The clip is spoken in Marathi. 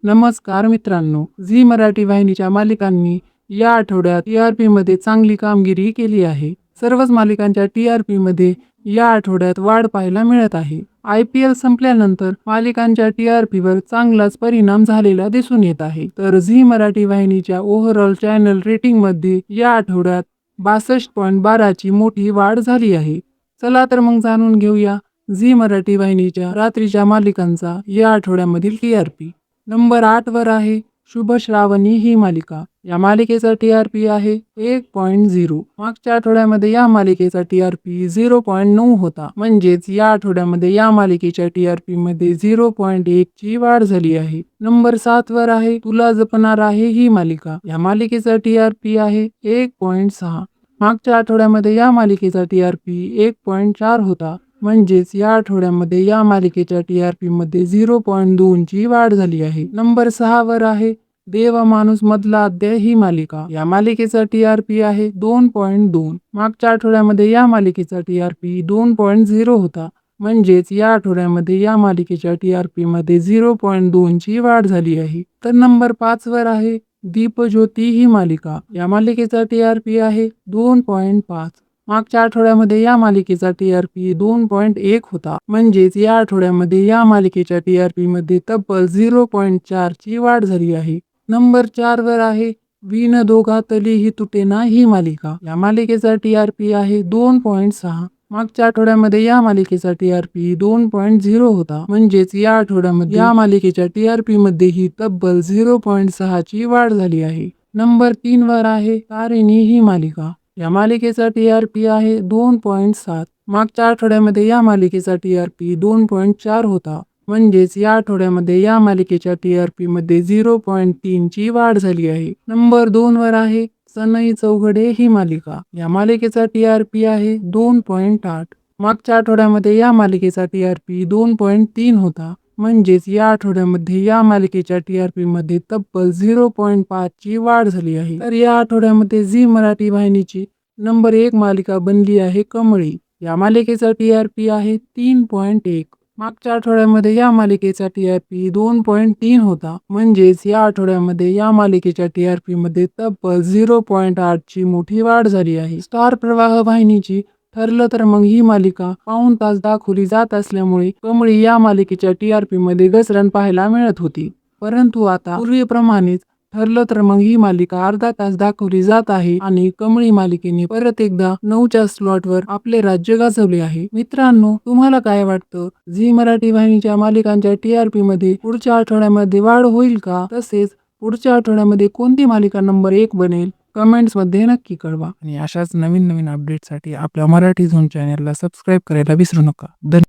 नमस्कार मित्रांनो, झी मराठी वाहिनीच्या मालिकांनी या आठवड्यात टी-आर-पी मध्ये चांगली कामगिरी केली आहे. सर्वच मालिकांच्या टी-आर-पी मध्ये या आठवड्यात वाढ पाहायला मिळत आहे. IPL संपल्यानंतर मालिकांच्या टी-आर-पी वर चांगलाच परिणाम झालेला दिसून येत आहे. तर झी मराठी वाहिनीच्या ओव्हरऑल चॅनल रेटिंग मध्ये या आठवड्यात 62.12 ची मोठी वाढ झाली आहे. चला तर मग जाणून घेऊया झी मराठी वाहिनीच्या रात्रीच्या मालिकांचा या आठवड्यामधील टी-आर-पी. नंबर 8 वर आहे शुभ श्रावणी ही मालिका. या मालिकेचा टी-आर-पी आहे 1.0. मागच्या आठवड्यामध्ये या मालिकेचा टी-आर-पी 0.9 होता. म्हणजेच या आठवड्यामध्ये या मालिकेच्या टी-आर-पी मध्ये 0.1 ची वाढ झाली आहे. नंबर 7 वर आहे तुला जपणार आहे ही मालिका. या मालिकेचा टी-आर-पी आहे 1.6. मागच्या आठवड्यामध्ये या मालिकेचा टी-आर-पी 1.4 होता. म्हणजेच या आठवड्यामध्ये या मालिकेच्या टी-आर-पी मध्ये 0.2 ची वाढ झाली आहे. नंबर 6 वर आहे देव माणूस मधला अध्याय ही मालिका. या मालिकेचा टी-आर-पी आहे 2.2. मागच्या आठवड्यामध्ये या मालिकेचा टी-आर-पी 2.0 होता. म्हणजेच या आठवड्यामध्ये या मालिकेच्या टी-आर-पी मध्ये 0.2 ची वाढ झाली आहे. तर नंबर 5 वर आहे दीपज्योती ही मालिका. या मालिकेचा टी-आर-पी आहे 2.5. मागच्या आठवड्यामध्ये या मालिकेचा टी-आर-पी 2.1 होता. म्हणजेच या आठवड्यामध्ये या मालिकेच्या टी-आर-पी मध्ये तब्बल 0.4 ची वाढ झाली आहे. नंबर 4 वर आहे विण दोघातली ही तुटेना ही मालिका. या मालिकेचा टी-आर-पी आहे 2.6. मागच्या आठवड्यामध्ये या मालिकेचा टी-आर-पी 2.0 होता. म्हणजेच या आठवड्यामध्ये या मालिकेच्या टी-आर-पी मध्ये ही तब्बल 0.6 ची वाढ झाली आहे. नंबर 3 वर आहे तारिणी ही मालिका. या मालिकेचा टी-आर-पी आहे 2.7. मागच्या आठवड्यामध्ये या मालिकेचा टी-आर-पी 2.4 होता. म्हणजेच या आठवड्यामध्ये या मालिकेच्या टी-आर-पी मध्ये 0.3 ची वाढ झाली आहे. नंबर 2 वर आहे सनई चौघडे ही मालिका. या मालिकेचा टी-आर-पी आहे 2.8. मागच्या आठवड्यामध्ये या मालिकेचा टी-आर-पी 2.3 होता. म्हणजेच या आठवड्यामध्ये या मालिकेच्या टी-आर-पी मध्ये तब्बल 0.5 ची वाढ झाली आहे. तर या आठवड्यामध्ये झी मराठी वाहिनीची नंबर 1 मालिका बनली आहे कमळी. या मालिकेचा टी-आर-पी आहे 3.1. मागच्या आठवड्यामध्ये या मालिकेचा टी-आर-पी 2.3 होता. म्हणजेच या आठवड्यामध्ये या मालिकेच्या टी-आर-पी मध्ये तब्बल 0.8 ची मोठी वाढ झाली आहे. स्टार प्रवाह वाहिनीची ठरलं तर मग ही मालिका पाऊण तास दाखवली जात असल्यामुळे कमळी या मालिकेच्या टी-आर-पी मध्ये घसरण पाहायला मिळत होती. परंतु आता पूर्वीप्रमाणेच ठरलं तर मग ही मालिका अर्धा तास दाखवली जात आहे आणि कमळी मालिकेने परत एकदा 9च्या स्लॉटवर आपले राज्य गाजवले आहे. मित्रांनो, तुम्हाला काय वाटतं? झी मराठी वाहिनीच्या मालिकांच्या टी-आर-पी मध्ये पुढच्या आठवड्यामध्ये वाढ होईल का? तसेच पुढच्या आठवड्यामध्ये कोणती मालिका नंबर 1 बनेल? कमेंट्स मध्ये नक्की कळवा. आणि अशाच नवीन अपडेटसाठी आपल्या मराठी झोन चॅनलला सबस्क्राईब करायला विसरू नका. धन्यवाद.